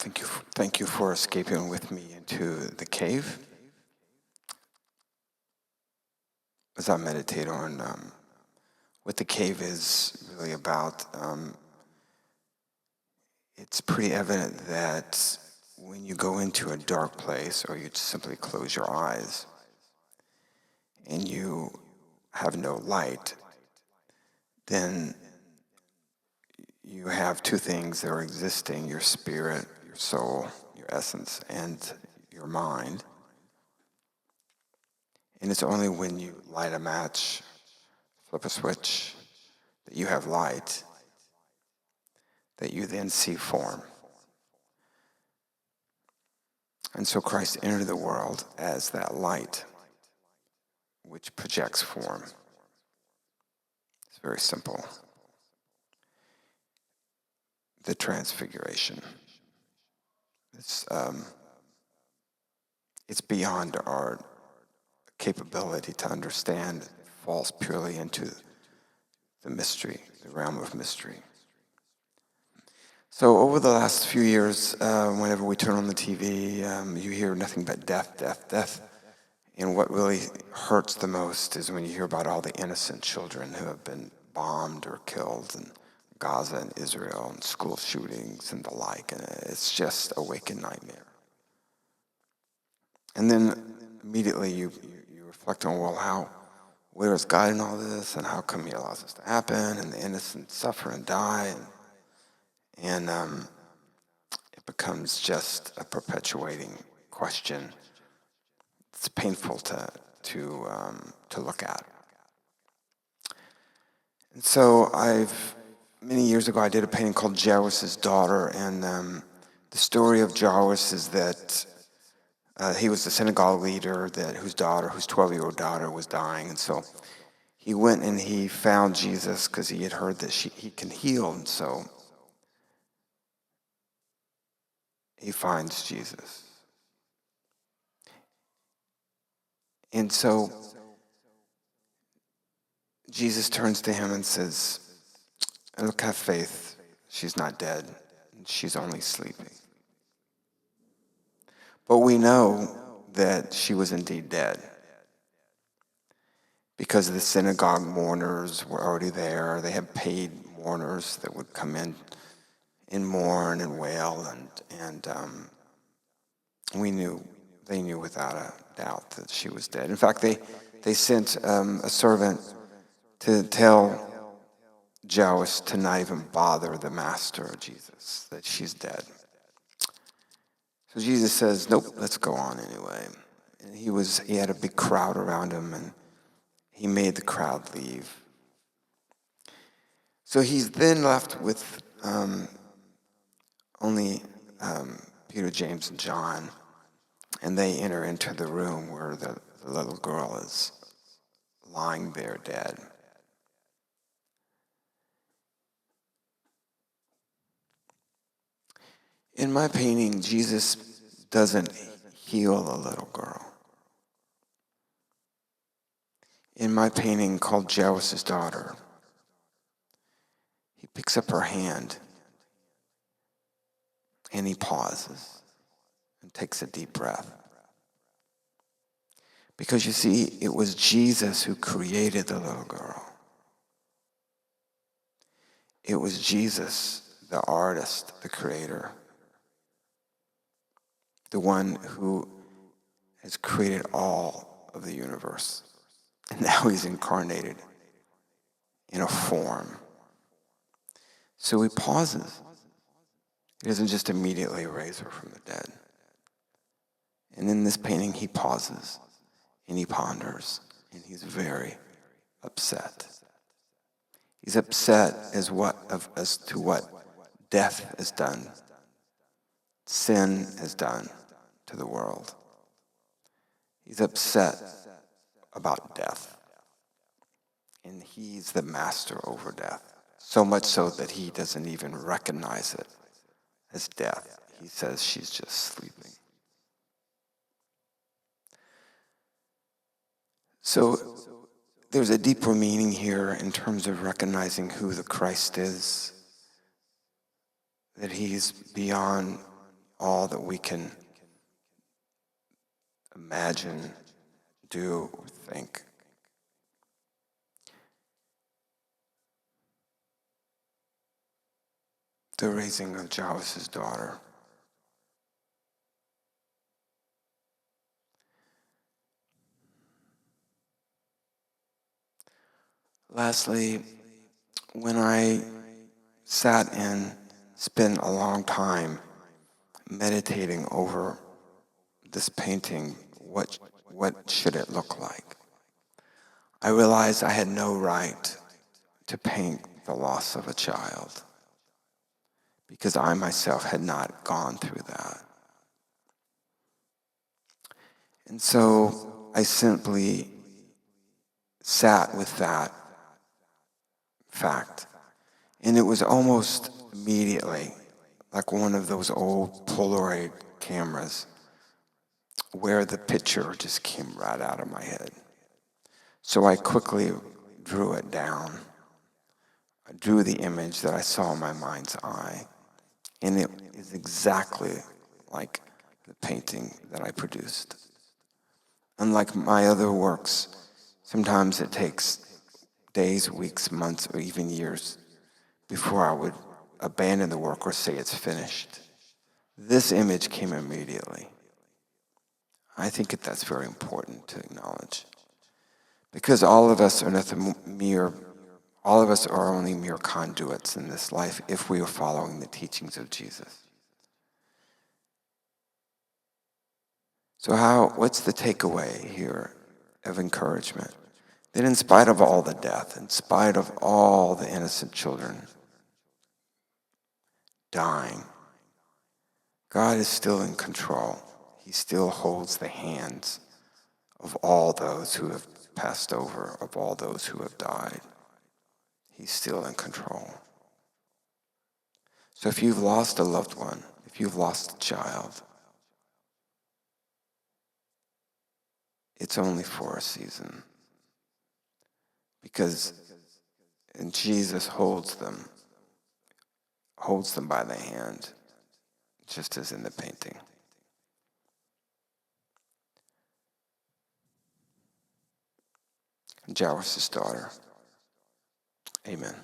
Thank you for escaping with me into the cave. As I meditate on what the cave is really about, it's pretty evident that when you go into a dark place, or you simply close your eyes, and you have no light, then you have two things that are existing: your spirit, your soul, your essence, and your mind. And it's only when you light a match, flip a switch, that you have light, that you then see form. And so Christ entered the world as that light, which projects form. It's very simple. The transfiguration. It's beyond our capability to understand. It falls purely into the mystery, the realm of mystery. So over the last few years, whenever we turn on the TV, you hear nothing but death, death, death. And what really hurts the most is when you hear about all the innocent children who have been bombed or killed in Gaza and Israel, and school shootings and the like. And it's just a waking nightmare. And then immediately you reflect on, well, where is God in all this, and how come he allows this to happen, and the innocent suffer and die, and it becomes just a perpetuating question. It's painful to look at. And so many years ago, I did a painting called Jairus' Daughter, and the story of Jairus is that he was the synagogue leader whose 12-year-old daughter was dying. And so he went and he found Jesus because he had heard that he can heal. And so he finds Jesus. And so Jesus turns to him and says, "Look, have faith. She's not dead. She's only sleeping." But we know that she was indeed dead, because the synagogue mourners were already there. They had paid mourners that would come in and mourn and wail, and they knew without a doubt that she was dead. In fact, they sent a servant to tell Jairus to not even bother the master of Jesus, that she's dead. So Jesus says, "Nope, let's go on anyway." And he had a big crowd around him, and he made the crowd leave. So he's then left with only Peter, James, and John, and they enter into the room where the little girl is lying there dead. In my painting, Jesus doesn't heal a little girl. In my painting called Jairus' Daughter, he picks up her hand and he pauses and takes a deep breath. Because you see, it was Jesus who created the little girl. It was Jesus, the artist, the creator, the one who has created all of the universe. And now he's incarnated in a form. So he pauses. He doesn't just immediately raise her from the dead. And in this painting, he pauses and he ponders, and he's very upset. He's upset as to what death has done, sin has done to the world. He's upset about death. And he's the master over death. So much so that he doesn't even recognize it as death. He says she's just sleeping. So there's a deeper meaning here in terms of recognizing who the Christ is, that he's beyond all that we can imagine, do, or think. The raising of Jairus' daughter. Lastly, when I sat and spent a long time meditating over this painting, what should it look like? I realized I had no right to paint the loss of a child because I myself had not gone through that. And so I simply sat with that fact. And it was almost immediately like one of those old Polaroid cameras where the picture just came right out of my head. So I quickly drew it down. I drew the image that I saw in my mind's eye. And it is exactly like the painting that I produced. Unlike my other works, sometimes it takes days, weeks, months, or even years before I would abandon the work or say it's finished. This image came immediately. I think that's very important to acknowledge. Because all of us are only mere conduits in this life if we are following the teachings of Jesus. So what's the takeaway here of encouragement? That in spite of all the death, in spite of all the innocent children dying, God is still in control. He still holds the hands of all those who have passed over, of all those who have died. He's still in control. So if you've lost a loved one, if you've lost a child, it's only for a season. Because Jesus holds them by the hand, just as in the painting. Jairus' daughter. Amen.